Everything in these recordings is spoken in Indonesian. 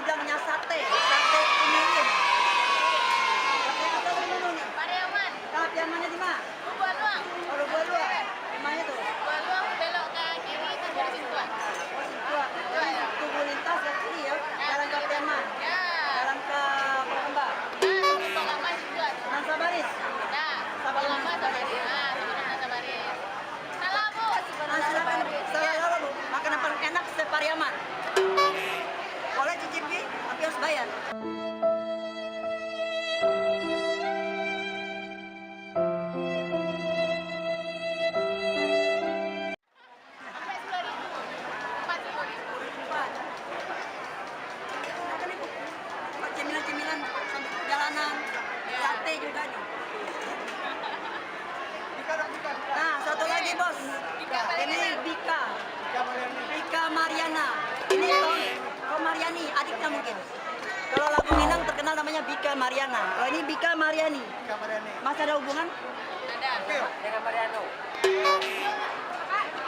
dibilangnya sate kuning. Sate apa namanya? Pariaman. Pariamannya di mana? Buah luang. Oh, Buah Luang. Di mana tuh? Buah luang belok ke kiri itu dari Sintuan. Oh, Sintuan. Tubuh lintas ke kiri ya. Jalan ke Pariaman. Ya. Jalan ke Palembang. Nah, untuk lama Sintuan. Nan Sabaris. Nah, untuk lama Sabaris. Nah, sebelum Sabaris. Salah Bu. Silakan. Salah Bu. Makanan paling enak Pariaman. Boleh cicipi, tapi harus bayar. Sampai 10.000. 40.000. Cemilan-cemilan sambil perjalanan, sate juga nih. Nah, satu lagi bos. Ini Bika Mariana. Ini Ko Mariani, adiknya mungkin. Kalau lagu Minang terkenal namanya Bika Mariana. Kalau ini Bika Mariani. Masih ada hubungan? Ada. Dengan Mariano.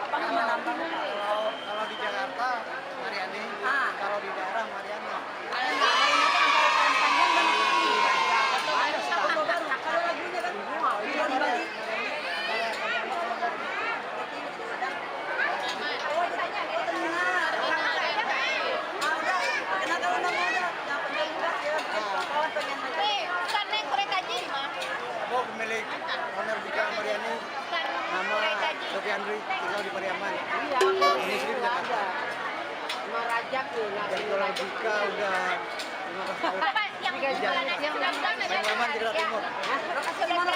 Apa nama? Kalau di Jakarta Mariani, kalau di daerah Mariano. Mariana itu antara kain panjang dan putih. Foto baru. Kalau lagunya kan video di Bali. Aku pemilik owner Bika Mariani, nama Sofi Andri, tinggal di Pariaman. Iya, Ini sendiri nggak ada. Cuma rajak nih, nggak Yang jualan Bika udah 15 tahun. Paling lama di Jawa Timur. Lokasi di mana?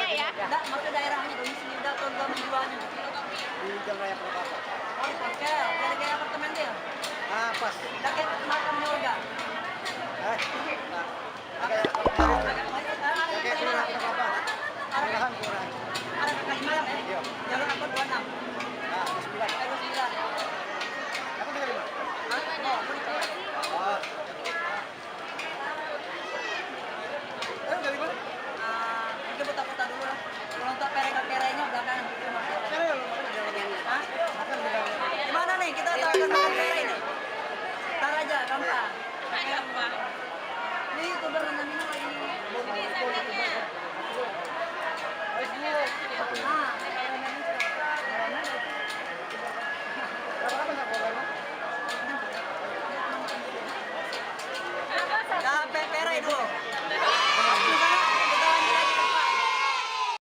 Ya. Enggak, maksud daerahnya domisili udah atau gua menjualnya. Di Jalan Raya Purwakarta. Oh, di Pangkal. Kayak apartemen dia. Ah, pas. Udah kayak makamnya Olga. Nah, kayak kelurahan Purwakarta. Kelurahan. Ada kakak malam ya? Iya. Jalur apa 26.